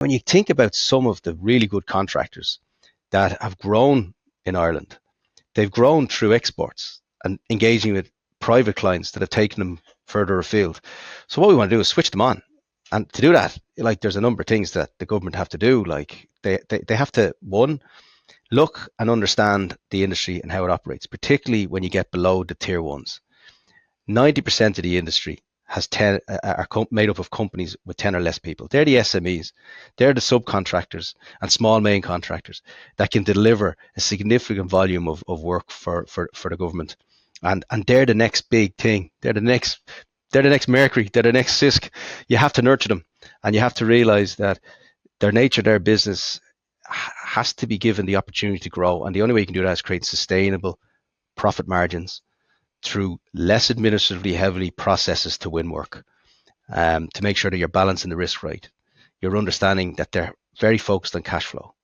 when you think about some of the really good contractors that have grown in Ireland, they've grown through exports and engaging with private clients that have taken them further afield. So what we want to do is switch them on. And to do that, like there's a number of things that the government have to do. Like they have to, one, look and understand the industry and how it operates, particularly when you get below the tier ones. 90% of the industry has 10 are made up of companies with 10 or less people. They're the SMEs. They're the subcontractors and small main contractors that can deliver a significant volume of work for the government. And they're the next big thing. They're the next Mercury. They're the next Cisc. You have to nurture them, and you have to realize that their nature, their business has to be given the opportunity to grow. And the only way you can do that is create sustainable profit margins through less administratively heavily processes to win work, to make sure that you're balancing the risk right. You're understanding that they're very focused on cash flow.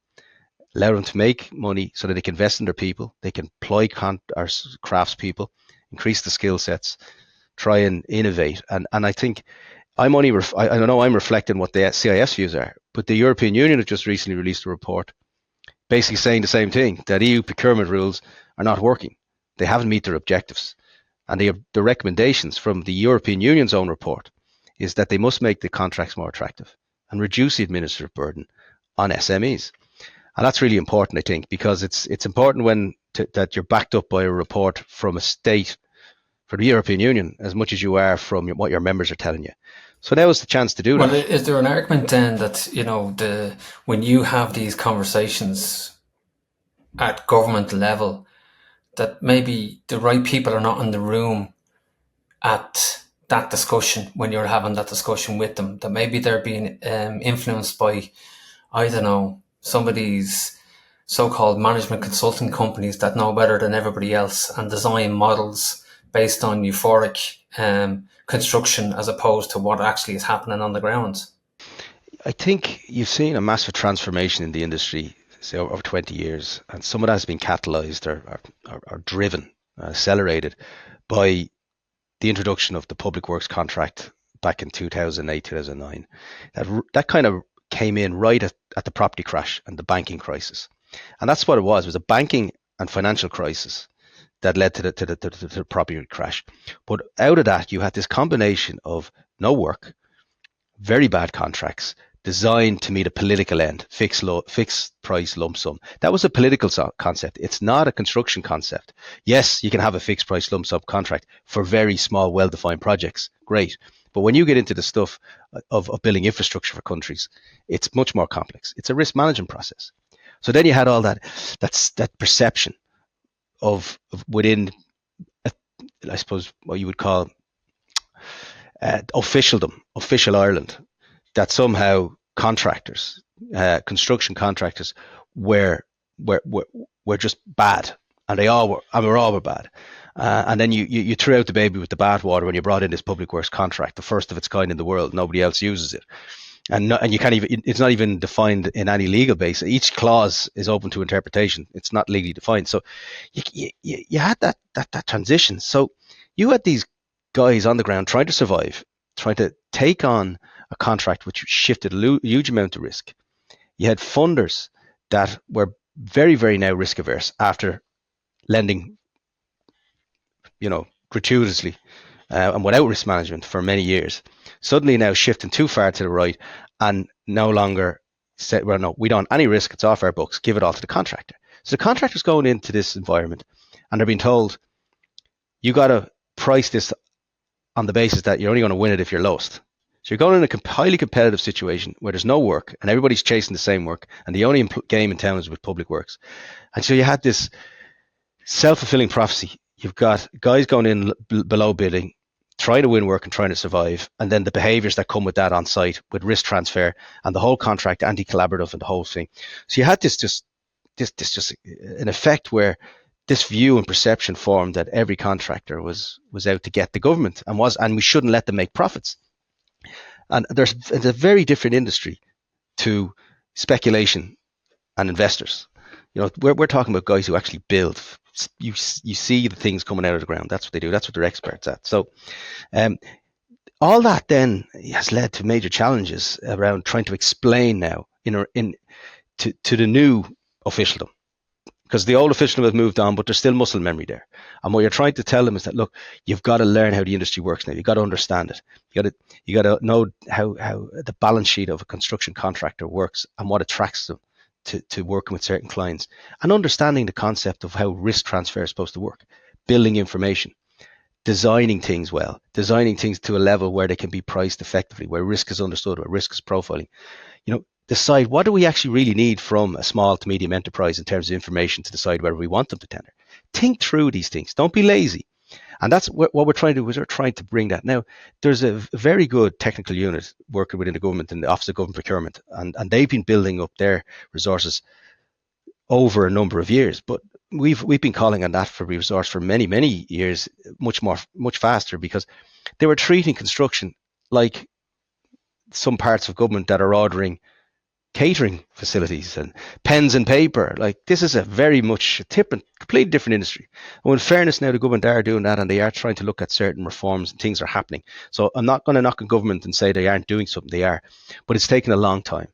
Allow them to make money so that they can invest in their people, they can employ our crafts people, increase the skill sets, try and innovate. And I think I know I'm reflecting what the CIS views are, but the European Union has just recently released a report basically saying the same thing, that EU procurement rules are not working. They haven't met their objectives. And the recommendations from the European Union's own report is that they must make the contracts more attractive and reduce the administrative burden on SMEs. And that's really important, I think, because it's important that you're backed up by a report from a state for the European Union as much as you are from what your members are telling you. So now is the chance to do Well, that. is there an argument then that, when you have these conversations at government level, that maybe the right people are not in the room at that discussion when you're having that discussion with them, that maybe they're being influenced by, I don't know, some of these so-called management consulting companies that know better than everybody else and design models based on euphoric construction as opposed to what actually is happening on the ground? I think you've seen a massive transformation in the industry, say, over 20 years, and some of that has been catalyzed or driven, accelerated by the introduction of the public works contract back in 2008, 2009. That kind of came in right at the property crash and the banking crisis. And that's what it was. It was a banking and financial crisis that led to the property crash. But out of that, you had this combination of no work, very bad contracts designed to meet a political end, fixed price lump sum. That was a political concept. It's not a construction concept. Yes, you can have a fixed price lump sum contract for very small, well-defined projects. Great. But when you get into the stuff of building infrastructure for countries, it's much more complex. It's a risk management process. So then you had all that perception of within, I suppose, what you would call official Ireland, that somehow contractors, construction contractors, were were were, were just bad, and they all were, and we all were bad. And then you threw out the baby with the bathwater when you brought in this public works contract, the first of its kind in the world. Nobody else uses it, and you can't even. It's not even defined in any legal basis. Each clause is open to interpretation. It's not legally defined. So you had that transition. So you had these guys on the ground trying to survive, trying to take on a contract which shifted a huge amount of risk. You had funders that were very, very now risk averse after lending, gratuitously and without risk management for many years. Suddenly now shifting too far to the right and no longer said, well, no, we don't want any risk. It's off our books. Give it all to the contractor. So the contractor's going into this environment and they're being told, you got to price this on the basis that you're only going to win it if you're lowest. So you're going in a highly competitive situation where there's no work and everybody's chasing the same work, and the only game in town is with public works. And so you had this self-fulfilling prophecy. You've got guys going in below bidding, trying to win work and trying to survive, and then the behaviours that come with that on site, with risk transfer and the whole contract anti-collaborative and the whole thing. So you had this just an effect where this view and perception formed that every contractor was out to get the government and we shouldn't let them make profits. And it's a very different industry to speculation and investors. We're talking about guys who actually build. You see the things coming out of the ground. That's what they do. That's what they're experts at. So All that then has led to major challenges around trying to explain now to the new officialdom, because the old officialdom has moved on, but there's still muscle memory there. And what you're trying to tell them is that, look, you've got to learn how the industry works now. You've got to understand it. You got to know how the balance sheet of a construction contractor works and what attracts them to working with certain clients, and understanding the concept of how risk transfer is supposed to work, building information, designing things well, designing things to a level where they can be priced effectively, where risk is understood, where risk is profiling. Decide what do we actually really need from a small to medium enterprise in terms of information to decide whether we want them to tender. Think through these things. Don't be lazy. And that's what we're trying to do, is we're trying to bring that. Now, there's a very good technical unit working within the government in the Office of Government Procurement, and they've been building up their resources over a number of years. But we've been calling on that for resource for many years, much faster, because they were treating construction like some parts of government that are ordering catering facilities and pens and paper. Like, this is a very much completely different industry. And in fairness, now the government are doing that, and they are trying to look at certain reforms, and things are happening. So I'm not going to knock on government and say they aren't doing something. They are, but it's taken a long time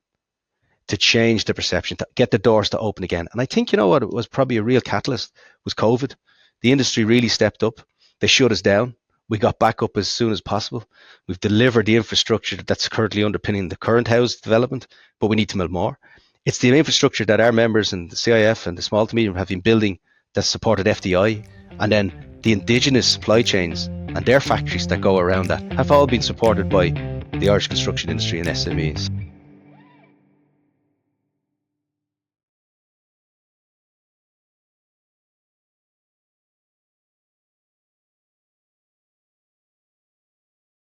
to change the perception, to get the doors to open again. And I think, you know what, it was probably a real catalyst was COVID. The industry really stepped up. They shut us down. We got back up as soon as possible. We've delivered the infrastructure that's currently underpinning the current house development, but we need to build more. It's the infrastructure that our members and the CIF and the small to medium have been building that supported FDI, and then the indigenous supply chains and their factories that go around that have all been supported by the Irish construction industry and SMEs.